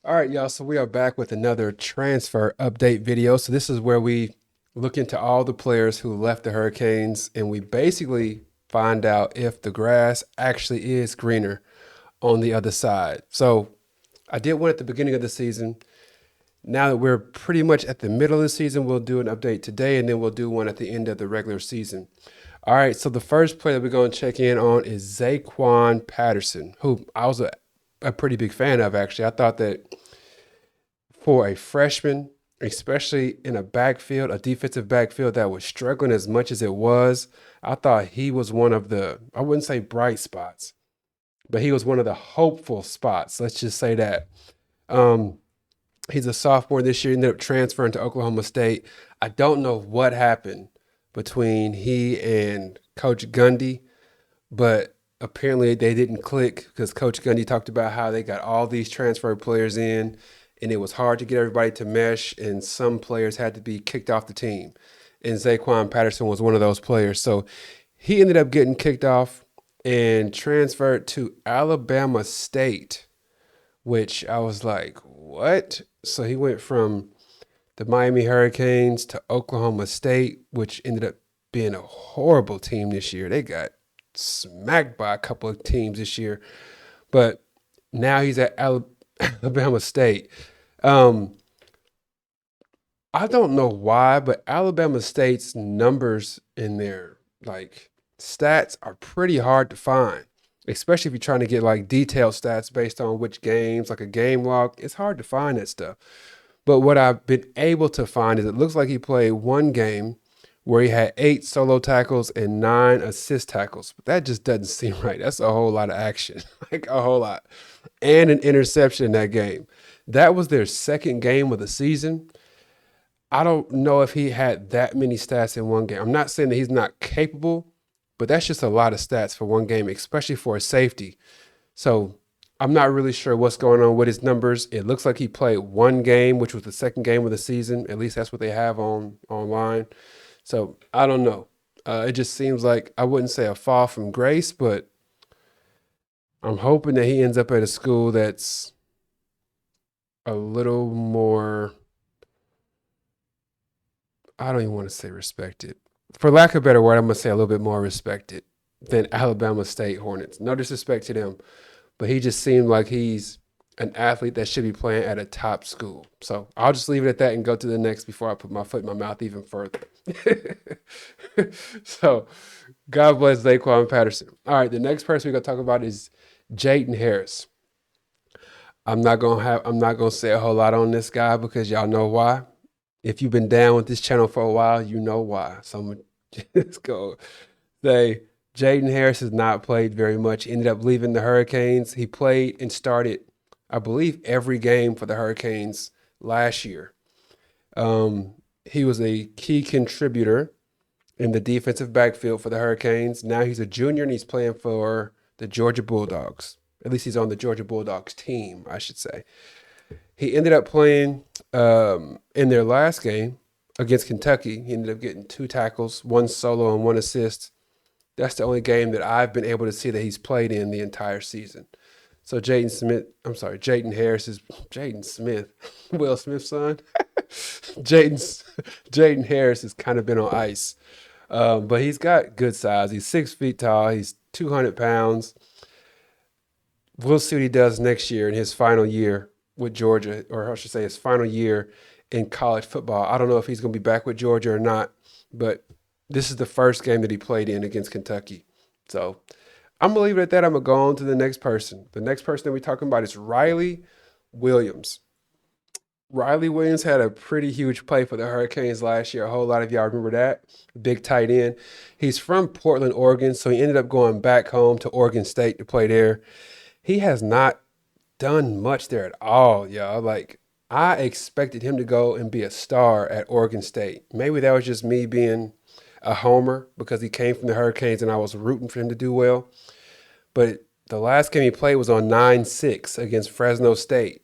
All right, y'all. So we are back with another transfer update video. So this is where we look into all the players who left the Hurricanes and we basically find out if the grass actually is greener on the other side. So I did one at the beginning of the season. Now that we're pretty much at the middle of the season, we'll do an update today and then we'll do one at the end of the regular season. All right, so the first player that we're going to check in on is Zaquan Patterson, who I was a pretty big fan of, actually. I thought that for a freshman, especially in a backfield, a defensive backfield that was struggling as much as it was, I thought he was one of the, I wouldn't say bright spots, but he was one of the hopeful spots. Let's just say that. Um, he's a sophomore this year, ended up transferring to Oklahoma State. I don't know what happened between he and Coach Gundy, but apparently they didn't click because Coach Gundy talked about how they got all these transfer players in and it was hard to get everybody to mesh and some players had to be kicked off the team. And Zaquan Patterson was one of those players. So he ended up getting kicked off and transferred to Alabama State, which I was like, what? So he went from the Miami Hurricanes to Oklahoma State, which ended up being a horrible team this year. They got smacked by a couple of teams this year, but now he's at Alabama State. Um, I don't know why, but Alabama State's numbers in their like stats are pretty hard to find, especially if you're trying to get like detailed stats based on which games, like a game log. It's hard to find that stuff. But what I've been able to find is it looks like he played one game where he had 8 solo tackles and 9 assist tackles. But that just doesn't seem right. That's a whole lot of action, like a whole lot. And an interception in that game. That was their second game of the season. I don't know if he had that many stats in one game. I'm not saying that he's not capable, but that's just a lot of stats for one game, especially for a safety. So I'm not really sure what's going on with his numbers. It looks like he played one game, which was the second game of the season. At least that's what they have on online. So I don't know. It just seems like I wouldn't say a fall from grace, but I'm hoping that he ends up at a school that's a little more. I don't even want to say respected. For lack of a better word, I'm gonna say a little bit more respected than Alabama State Hornets. No disrespect to them, but he just seemed like he's an athlete that should be playing at a top school. So I'll just leave it at that and go to the next before I put my foot in my mouth even further. So God bless Zaquan Patterson. All right, the next person we're gonna talk about is Jayden Harris. I'm not gonna say a whole lot on this guy because y'all know why. If you've been down with this channel for a while, you know why. So I'm gonna just go say Jayden Harris has not played very much. He ended up leaving the Hurricanes. He played and started, I believe, every game for the Hurricanes last year. He was a key contributor in the defensive backfield for the Hurricanes. Now he's a junior and he's playing for the Georgia Bulldogs. At least he's on the Georgia Bulldogs team, I should say. He ended up playing in their last game against Kentucky. He ended up getting 2 tackles, 1 solo, and 1 assist. That's the only game that I've been able to see that he's played in the entire season. So Jayden Harris is Jaden Smith, Will Smith's son. Jaden Jayden Harris has kind of been on ice, but he's got good size. He's 6 feet tall. He's 200 pounds. We'll see what he does next year in his final year with Georgia, or I should say his final year in college football. I don't know if he's going to be back with Georgia or not, but this is the first game that he played in against Kentucky. So I'm going to leave it at that. I'm going to go on to the next person. The next person that we're talking about is Riley Williams. Riley Williams had a pretty huge play for the Hurricanes last year. A whole lot of y'all remember that. Big tight end. He's from Portland, Oregon, so he ended up going back home to Oregon State to play there. He has not done much there at all, y'all. Like, I expected him to go and be a star at Oregon State. Maybe that was just me being a homer because he came from the Hurricanes and I was rooting for him to do well. But the last game he played was on 9-6 against Fresno State.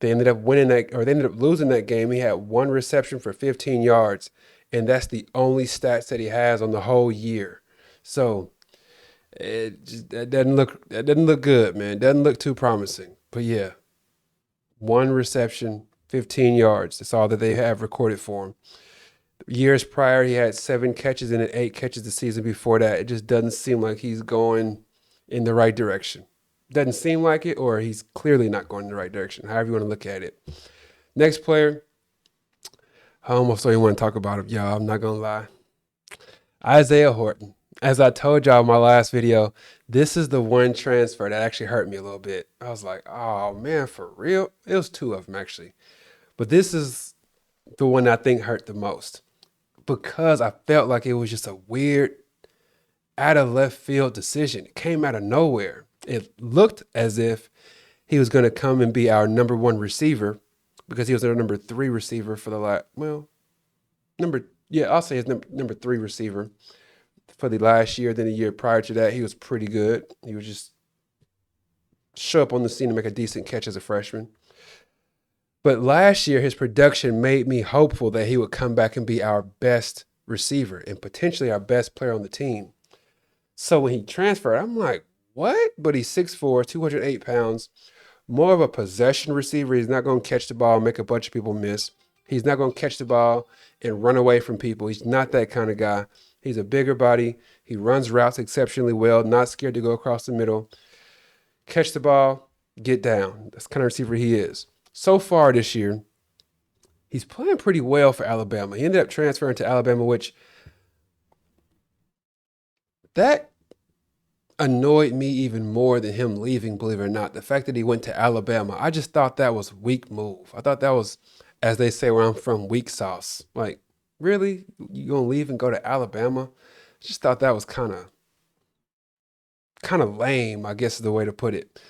They ended up winning that, or they ended up losing that game. He had 1 reception for 15 yards, and that's the only stats that he has on the whole year. So that doesn't look good, man. It doesn't look too promising. But yeah, 1 reception, 15 yards. That's all that they have recorded for him. Years prior, he had 7 catches and 8 catches the season before that. It just doesn't seem like he's going in the right direction. Doesn't seem like it, or he's clearly not going in the right direction, however you want to look at it. Next player, I almost don't even want to talk about him, y'all. I'm not going to lie. Isaiah Horton. As I told y'all in my last video, this is the one transfer that actually hurt me a little bit. I was like, oh man, for real? It was 2 of them actually. But this is the one I think hurt the most because I felt like it was just a weird, out of left field decision. It came out of nowhere. It looked as if he was going to come and be our number 1 receiver because he was our number 3 receiver for the last, I'll say his number 3 receiver for the last year. Then the year prior to that, he was pretty good. He would just show up on the scene and make a decent catch as a freshman. But last year, his production made me hopeful that he would come back and be our best receiver and potentially our best player on the team. So when he transferred, I'm like, what? But he's 6'4", 208 pounds, more of a possession receiver. He's not going to catch the ball and make a bunch of people miss. He's not going to catch the ball and run away from people. He's not that kind of guy. He's a bigger body. He runs routes exceptionally well, not scared to go across the middle. Catch the ball, get down. That's the kind of receiver he is. So far this year, he's playing pretty well for Alabama. He ended up transferring to Alabama, which that annoyed me even more than him leaving, believe it or not. The fact that he went to Alabama, I just thought that was weak move. I thought that was, as they say where I'm from, weak sauce. Like, really? You gonna leave and go to Alabama? Just thought that was kind of lame, I guess is the way to put it.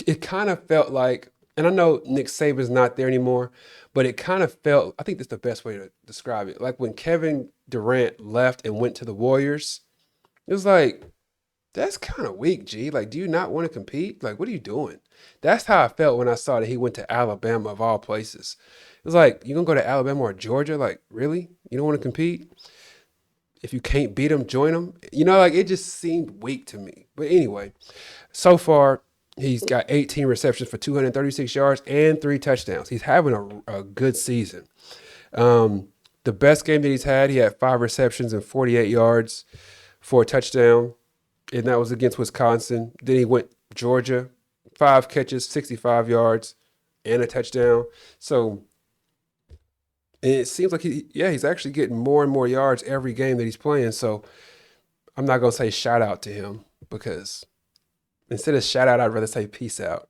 It kind of felt like, and I know Nick Saban's not there anymore, but it kind of felt, I think that's the best way to describe it. Like when Kevin Durant left and went to the Warriors, it was like, that's kind of weak, G. Like, do you not want to compete? Like, what are you doing? That's how I felt when I saw that he went to Alabama of all places. It was like, you gonna go to Alabama or Georgia? Like, really? You don't want to compete? If you can't beat them, join them. Like it just seemed weak to me. But anyway, so far, he's got 18 receptions for 236 yards and 3 touchdowns. He's having a good season. The best game that he's had, he had 5 receptions and 48 yards for a touchdown, and that was against Wisconsin. Then he went Georgia, 5 catches, 65 yards, and a touchdown. So it seems like he's actually getting more and more yards every game that he's playing. So I'm not going to say shout out to him because instead of shout out, I'd rather say peace out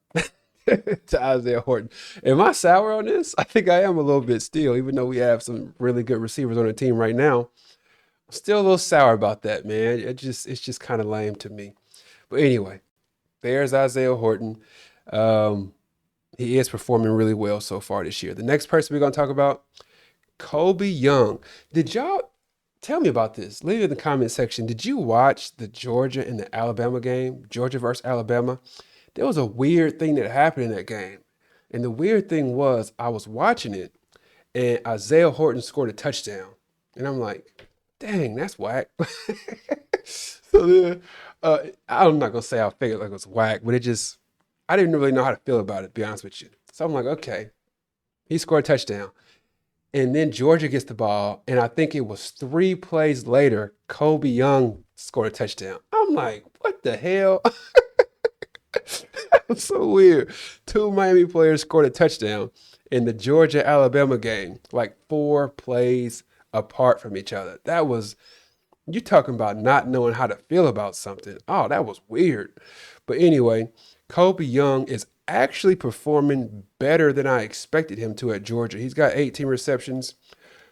to Isaiah Horton. Am I sour on this? I think I am a little bit still, even though we have some really good receivers on the team right now. I'm still a little sour about that, man. It's just kind of lame to me. But anyway, there's Isaiah Horton. He is performing really well so far this year. The next person we're going to talk about, Kobe Young. Did y'all tell me about this? Leave it in the comment section. Did you watch the Georgia and the Alabama game? Georgia versus Alabama? There was a weird thing that happened in that game. And the weird thing was I was watching it and Isaiah Horton scored a touchdown. And I'm like, dang, that's whack. So then, I'm not going to say I figured like it was whack, but I didn't really know how to feel about it, to be honest with you. So I'm like, okay, he scored a touchdown. And then Georgia gets the ball, and I think it was 3 plays later, Kobe Young scored a touchdown. I'm like, what the hell? That's so weird. 2 Miami players scored a touchdown in the Georgia-Alabama game, like 4 plays apart from each other. You talking about not knowing how to feel about something. Oh, that was weird. But anyway, Kobe Young is actually performing better than I expected him to at Georgia. He's got 18 receptions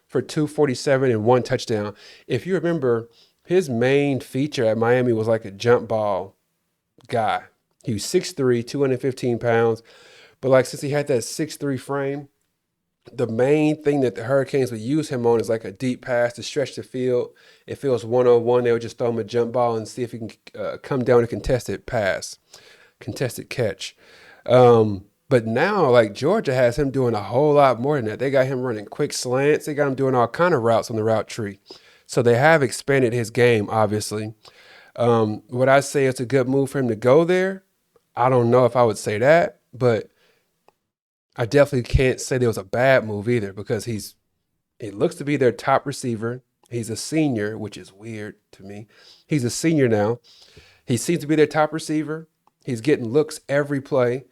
for 247 and 1 touchdown. If you remember, his main feature at Miami was like a jump ball guy. He was 6'3", 215 pounds. But like since he had that 6'3" frame, the main thing that the Hurricanes would use him on is like a deep pass to stretch the field. If it was 1-on-1, they would just throw him a jump ball and see if he can come down a contested catch. But now, like Georgia has him doing a whole lot more than that. They got him running quick slants. They got him doing all kind of routes on the route tree. So they have expanded his game, obviously. Would I say it's a good move for him to go there? I don't know if I would say that. but I definitely can't say there was a bad move either because he looks to be their top receiver. He's a senior, which is weird to me. He's a senior now. He seems to be their top receiver. He's getting looks every play.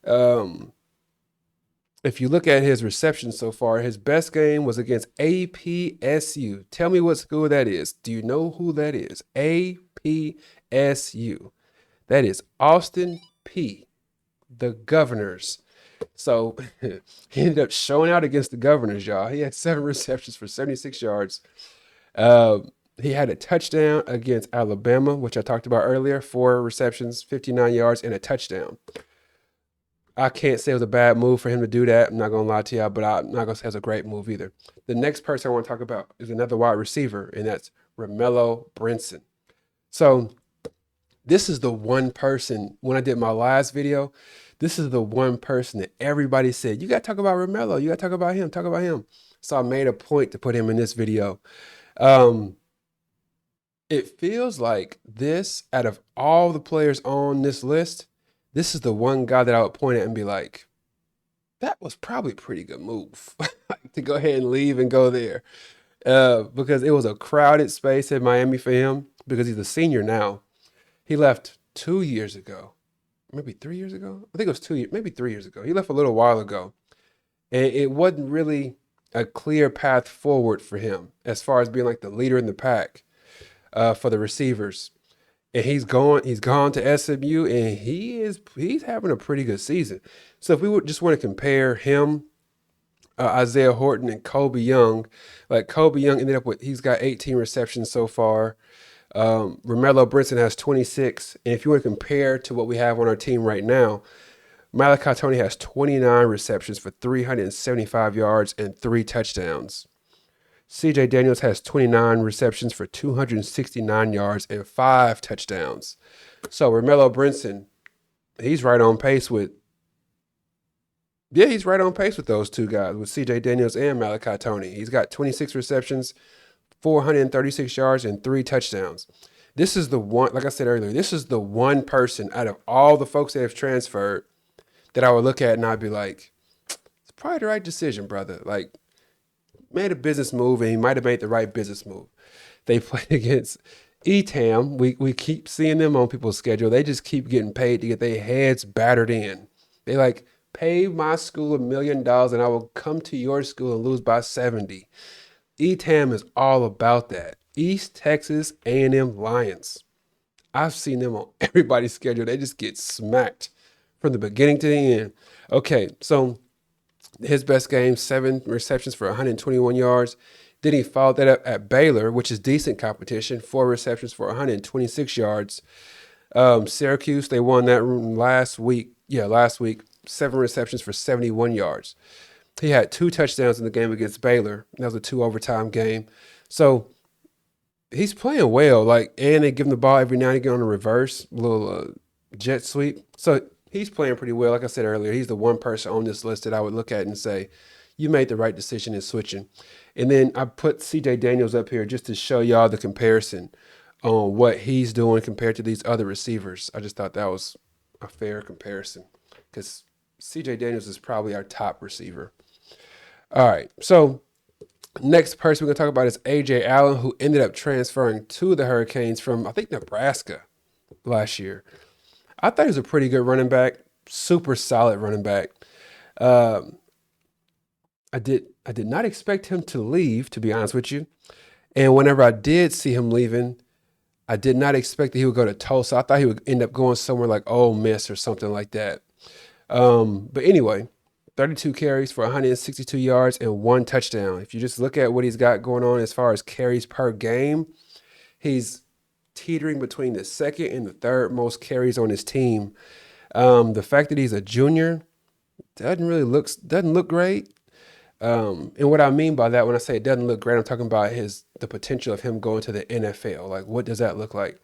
Um, if you look at his receptions so far, his best game was against APSU. Tell me what school that is. Do you know who that is? APSU. That is Austin P, the Governors. So he ended up showing out against the Governors, y'all. He had 7 receptions for 76 yards. He had a touchdown against Alabama, which I talked about earlier. 4 receptions, 59 yards, and a touchdown. I can't say it was a bad move for him to do that. I'm not going to lie to y'all, but I'm not going to say it's a great move either. The next person I want to talk about is another wide receiver, and that's Romello Brinson. So this is the one person, when I did my last video, this is the one person that everybody said, you got to talk about Romello. You got to talk about him. Talk about him. So I made a point to put him in this video. It feels like this, out of all the players on this list, this is the one guy that I would point at and be like, that was probably a pretty good move to go ahead and leave and go there. Because it was a crowded space in Miami for him because he's a senior now. He left 2 years ago, maybe 3 years ago. I think it was 2 years, maybe 3 years ago. He left a little while ago. And it wasn't really a clear path forward for him as far as being like the leader in the pack for the receivers. And he's gone to SMU, and he's having a pretty good season. So if we would just want to compare him, Isaiah Horton, and Kobe Young, like Kobe Young ended up with, he's got 18 receptions so far. Romello Brinson has 26. And if you want to compare to what we have on our team right now, Malachi Tony has 29 receptions for 375 yards and 3 touchdowns. CJ Daniels has 29 receptions for 269 yards and 5 touchdowns. So Romello Brinson, he's right on pace with those two guys, with CJ Daniels and Malachi Tony. He's got 26 receptions, 436 yards, and 3 touchdowns. This is the one, like I said earlier, this is the one person out of all the folks that have transferred that I would look at and I'd be like, it's probably the right decision, brother. Like, made a business move, and he might have made the right business move. They played against ETAM. We keep seeing them on people's schedule. They just keep getting paid to get their heads battered in. They like, pay my school $1 million and I will come to your school and lose by 70. ETAM is all about that. East Texas A&M Lions. I've seen them on everybody's schedule. They just get smacked from the beginning to the end. Okay, so his best game, 7 receptions for 121 yards. Then he followed that up at Baylor, which is decent competition, 4 receptions for 126 yards. Syracuse, they won that last week. 7 receptions for 71 yards. He had 2 touchdowns in the game against Baylor. That was a 2 overtime game. So he's playing well. And they give him the ball every now and again on a reverse, little jet sweep. So he's playing pretty well. Like I said earlier, he's the one person on this list that I would look at and say, you made the right decision in switching. And then I put CJ Daniels up here just to show y'all the comparison on what he's doing compared to these other receivers. I just thought that was a fair comparison because CJ Daniels is probably our top receiver. All right, so next person we're going to talk about is A.J. Allen, who ended up transferring to the Hurricanes from, I think, Nebraska last year. I thought he was a pretty good running back, super solid running back. I did not expect him to leave, to be honest with you. And whenever I did see him leaving, I did not expect that he would go to Tulsa. I thought he would end up going somewhere like Ole Miss or something like that. But anyway, 32 carries for 162 yards and 1 touchdown. If you just look at what he's got going on as far as carries per game, he's teetering between the second and the third most carries on his team. The fact that he's a junior doesn't look great. And what I mean by that, when I say it doesn't look great, I'm talking about the potential of him going to the NFL. Like, what does that look like?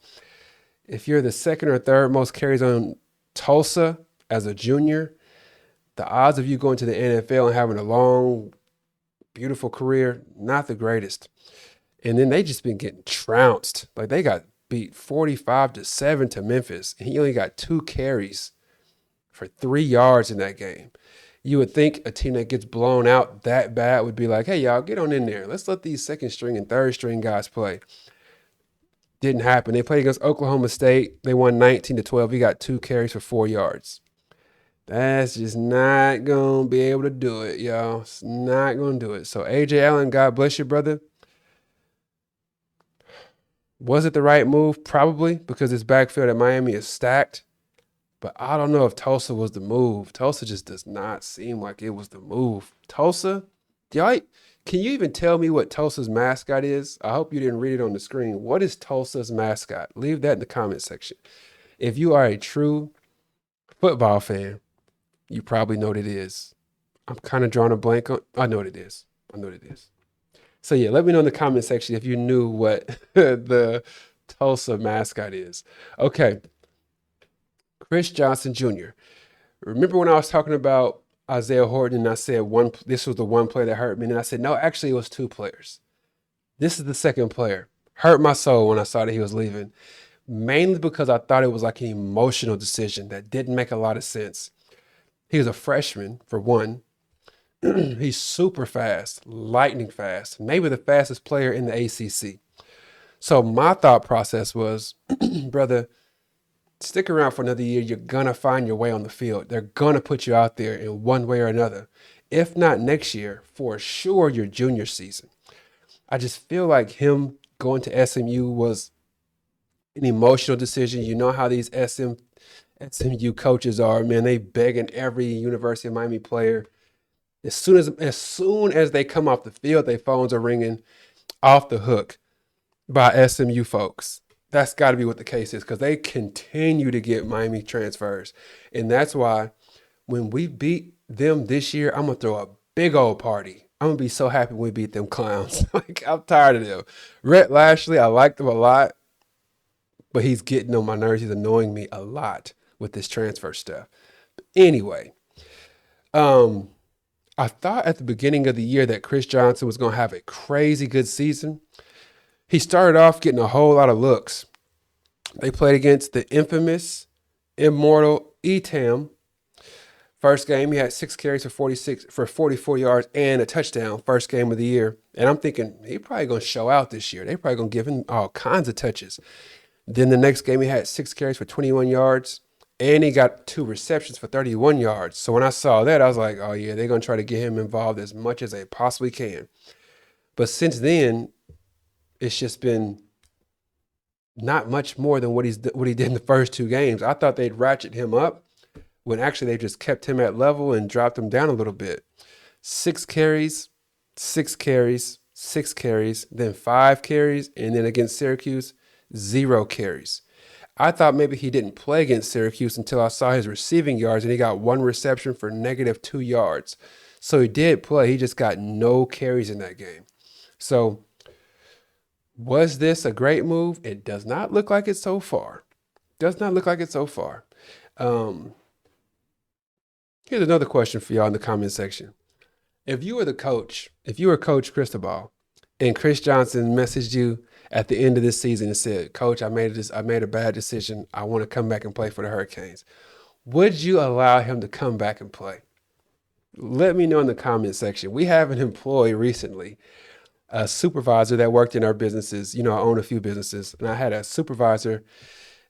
If you're the second or third most carries on Tulsa as a junior, the odds of you going to the NFL and having a long, beautiful career, not the greatest. And then they just been getting trounced. Like, they got beat 45-7 to Memphis, and he only got 2 carries for 3 yards in that game. You would think a team that gets blown out that bad would be like, hey, y'all, get on in there. Let's let these second string and third string guys play. Didn't happen. They played against Oklahoma State. They won 19-12. He got 2 carries for 4 yards. That's just not going to be able to do it, y'all. It's not going to do it. So, A.J. Allen, God bless you, brother. Was it the right move? Probably, because this backfield at Miami is stacked. But I don't know if Tulsa was the move. Tulsa just does not seem like it was the move. Tulsa, y'all, can you even tell me what Tulsa's mascot is? I hope you didn't read it on the screen. What is Tulsa's mascot? Leave that in the comment section. If you are a true football fan, you probably know what it is. I'm kind of drawing a blank on. I know what it is. So yeah, let me know in the comment section if you knew what the Tulsa mascot is. Okay. Chris Johnson Jr. Remember when I was talking about Isaiah Horton and I said this was the one player that hurt me? And I said, no, actually it was 2 players. This is the second player. Hurt my soul when I saw that he was leaving, mainly because I thought it was like an emotional decision that didn't make a lot of sense. He was a freshman, for one. He's super fast, lightning fast, maybe the fastest player in the ACC. So my thought process was, brother, stick around for another year. You're going to find your way on the field. They're going to put you out there in one way or another. If not next year, for sure your junior season. I just feel like him going to SMU was an emotional decision. You know how these SMU coaches are, man. They begging every University of Miami player. As soon as they come off the field, their phones are ringing off the hook by SMU folks. That's got to be what the case is, because they continue to get Miami transfers. And that's why when we beat them this year, I'm going to throw a big old party. I'm going to be so happy when we beat them clowns. Like, I'm tired of them. Rhett Lashley, I liked him a lot, but he's getting on my nerves. He's annoying me a lot with this transfer stuff. But anyway, I thought at the beginning of the year that Chris Johnson was going to have a crazy good season. He started off getting a whole lot of looks. They played against the infamous, immortal Etam. First game, he had 6 carries for 44 yards and a touchdown. First game of the year. And I'm thinking, he's probably going to show out this year. They're probably going to give him all kinds of touches. Then the next game, he had 6 carries for 21 yards. And he got 2 receptions for 31 yards. So when I saw that, I was like, oh, yeah, they're going to try to get him involved as much as they possibly can. But since then, it's just been not much more than what he did in the first 2 games. I thought they'd ratchet him up when actually they just kept him at level and dropped him down a little bit. 6 carries, 6 carries, 6 carries, then 5 carries, and then against Syracuse, 0 carries. I thought maybe he didn't play against Syracuse until I saw his receiving yards, and he got 1 reception for -2 yards. So he did play. He just got no carries in that game. So was this a great move? It does not look like it so far. Does not look like it so far. Here's another question for y'all in the comment section. If you were the coach, if you were Coach Cristobal, and Chris Johnson messaged you at the end of this season and said, Coach, I made a bad decision. I want to come back and play for the Hurricanes. Would you allow him to come back and play? Let me know in the comment section. We have an employee recently, a supervisor that worked in our businesses. You know, I own a few businesses, and I had a supervisor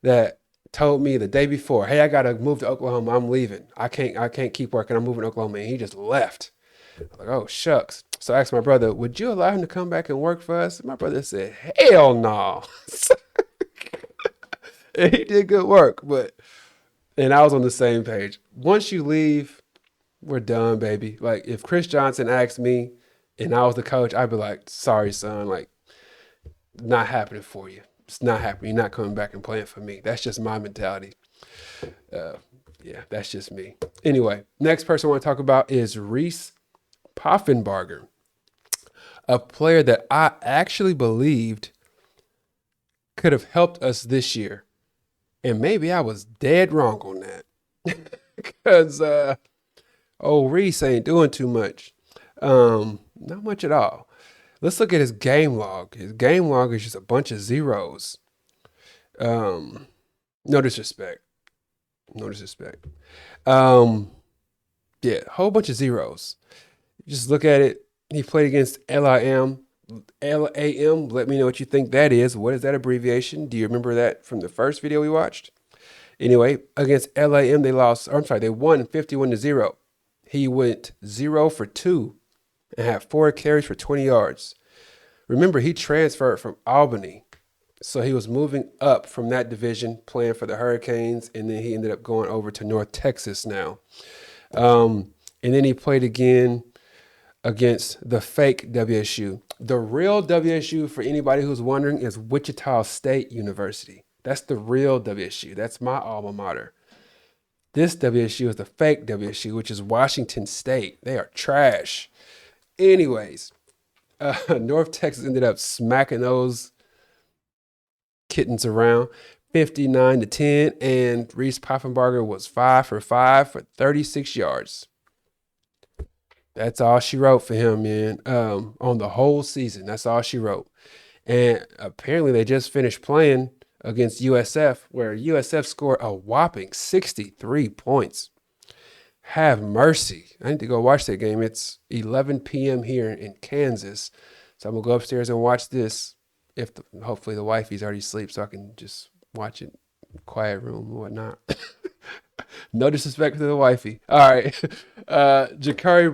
that told me the day before, hey, I got to move to Oklahoma. I'm leaving. I can't keep working. I'm moving to Oklahoma. And he just left. I was like, oh, shucks. So I asked my brother, would you allow him to come back and work for us? And my brother said, hell no. And he did good work, and I was on the same page. Once you leave, we're done, baby. Like, if Chris Johnson asked me and I was the coach, I'd be like, sorry, son, like, not happening for you. It's not happening. You're not coming back and playing for me. That's just my mentality. Yeah, that's just me. Anyway, next person I want to talk about is Reese Poffenbarger, a player that I actually believed could have helped us this year. And maybe I was dead wrong on that. Because Reese ain't doing too much. Not much at all. Let's look at his game log. His game log is just a bunch of zeros. No disrespect. Um, yeah, a whole bunch of zeros. Just look at it. He played against LIM. LAM, let me know what you think that is. What is that abbreviation? Do you remember that from the first video we watched? Anyway, against LAM, they lost, or I'm sorry, they won 51-0. He went 0 for 2 and had 4 carries for 20 yards. Remember, he transferred from Albany. So he was moving up from that division, playing for the Hurricanes, and then he ended up going over to North Texas now. And then he played again against the fake WSU. The real WSU, for anybody who's wondering, is Wichita State University. That's the real WSU. That's my alma mater. This WSU is the fake WSU, which is Washington State. They are trash. Anyways, North Texas ended up smacking those kittens around 59-10, and Reese Poffenbarger was 5 for 5 for 36 yards. That's all she wrote for him, man. On the whole season, that's all she wrote. And apparently they just finished playing against USF, where USF scored a whopping 63 points. Have mercy. I need to go watch that game. It's 11 p.m. here in Kansas. So I'm going to go upstairs and watch this. Hopefully the wifey's already asleep so I can just watch it in quiet room and whatnot. No disrespect to the wifey. All right. Jakari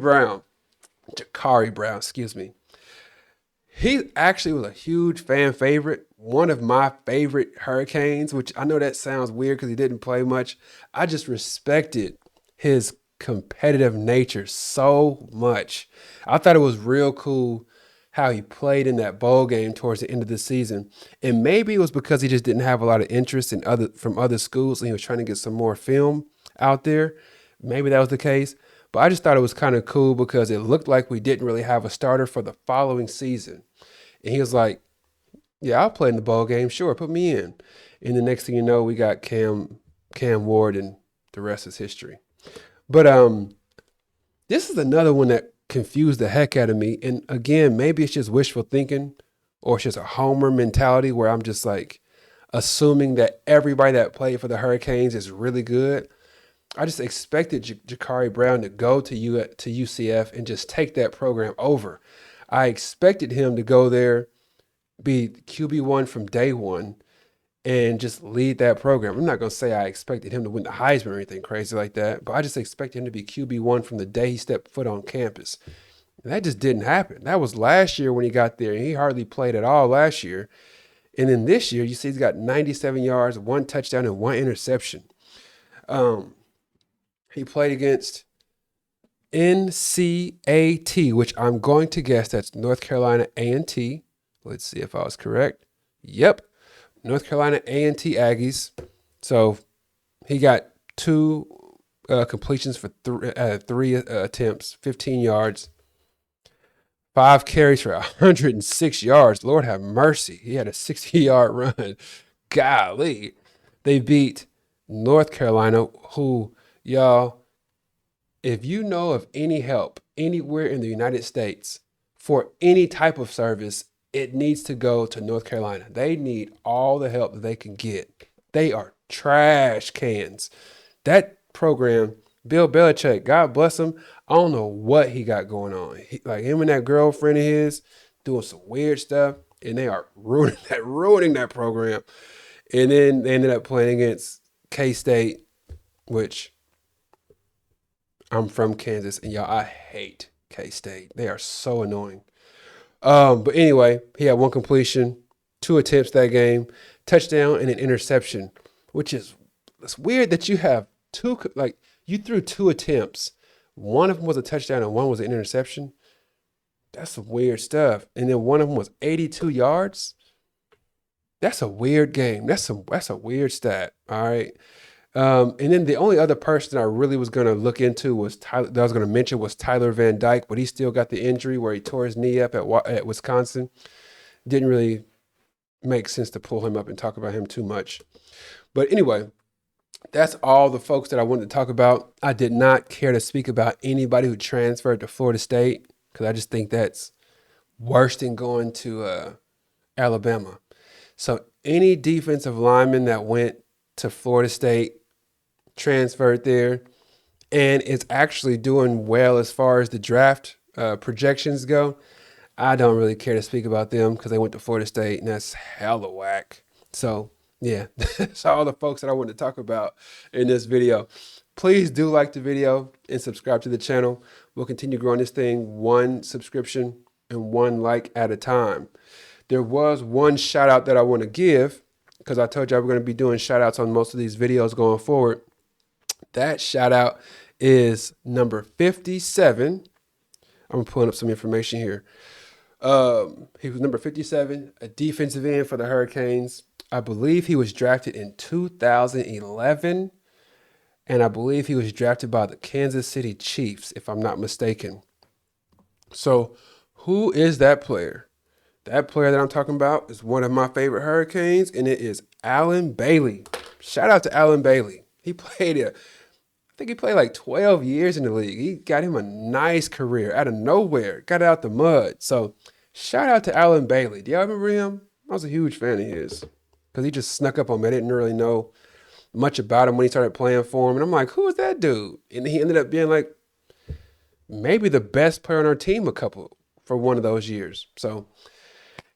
Brown, excuse me. He actually was a huge fan favorite, one of my favorite Hurricanes, which I know that sounds weird because he didn't play much. I just respected his competitive nature so much. I thought it was real cool how he played in that bowl game towards the end of the season. And maybe it was because he just didn't have a lot of interest from other schools and he was trying to get some more film out there. Maybe that was the case. But I just thought it was kind of cool because it looked like we didn't really have a starter for the following season. And he was like, yeah, I'll play in the bowl game. Sure, put me in. And the next thing you know, we got Cam Ward, and the rest is history. But this is another one that confused the heck out of me. And again, maybe it's just wishful thinking or it's just a homer mentality where I'm just like assuming that everybody that played for the Hurricanes is really good. I just expected Jakari Brown to go to UCF and just take that program over. I expected him to go there, be QB1 from day one, and just lead that program. I'm not going to say I expected him to win the Heisman or anything crazy like that, but I just expected him to be QB1 from the day he stepped foot on campus. And that just didn't happen. That was last year when he got there, and he hardly played at all last year. And then this year, you see he's got 97 yards, 1 touchdown, and 1 interception. He played against NCAT, which I'm going to guess that's North Carolina A&T. Let's see if I was correct. Yep, North Carolina A&T Aggies. So he got 2 completions for 3 attempts, 15 yards, 5 carries for 106 yards. Lord have mercy. He had a 60-yard run. Golly. They beat North Carolina, who, y'all, if you know of any help anywhere in the United States for any type of service, it needs to go to North Carolina. They need all the help that they can get. They are trash cans. That program, Bill Belichick, God bless him, I don't know what he got going on. Like him and that girlfriend of his doing some weird stuff, and they are ruining that program. And then they ended up playing against K-State, which I'm from Kansas, and y'all, I hate K-State. They are so annoying. But anyway, he had 1 completion, 2 attempts that game, touchdown and an interception, which is, it's weird that you have 2, like you threw 2 attempts. One of them was a touchdown and 1 was an interception. That's some weird stuff. And then one of them was 82 yards. That's a weird game. That's a weird stat. All right. And then the only other person I really was going to look into was Tyler Van Dyke, but he still got the injury where he tore his knee up at Wisconsin. Didn't really make sense to pull him up and talk about him too much. But anyway, that's all the folks that I wanted to talk about. I did not care to speak about anybody who transferred to Florida State because I just think that's worse than going to Alabama. So any defensive lineman that went to Florida State, transferred there, and it's actually doing well as far as the draft projections go. I don't really care to speak about them because they went to Florida State, and that's hella whack. So, yeah, that's all the folks that I wanted to talk about in this video. Please do like the video and subscribe to the channel. We'll continue growing this thing one subscription and one like at a time. There was one shout out that I want to give because I told you we're going to be doing shout outs on most of these videos going forward. That shout out is number 57. I'm pulling up some information here. He was number 57, a defensive end for the Hurricanes. I believe he was drafted in 2011, and I believe he was drafted by the Kansas City Chiefs, if I'm not mistaken. So who is that player? That player that I'm talking about is one of my favorite Hurricanes, and it is Allen Bailey. Shout out to Allen Bailey. I think he played like 12 years in the league. He got him a nice career out of nowhere, got out the mud. So shout out to Allen Bailey. Do y'all remember him? I was a huge fan of his because he just snuck up on me. I didn't really know much about him when he started playing for him. And I'm like, who is that dude? And he ended up being like maybe the best player on our team for one of those years. So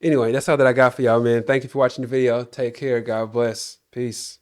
anyway, that's all that I got for y'all, man. Thank you for watching the video. Take care. God bless. Peace.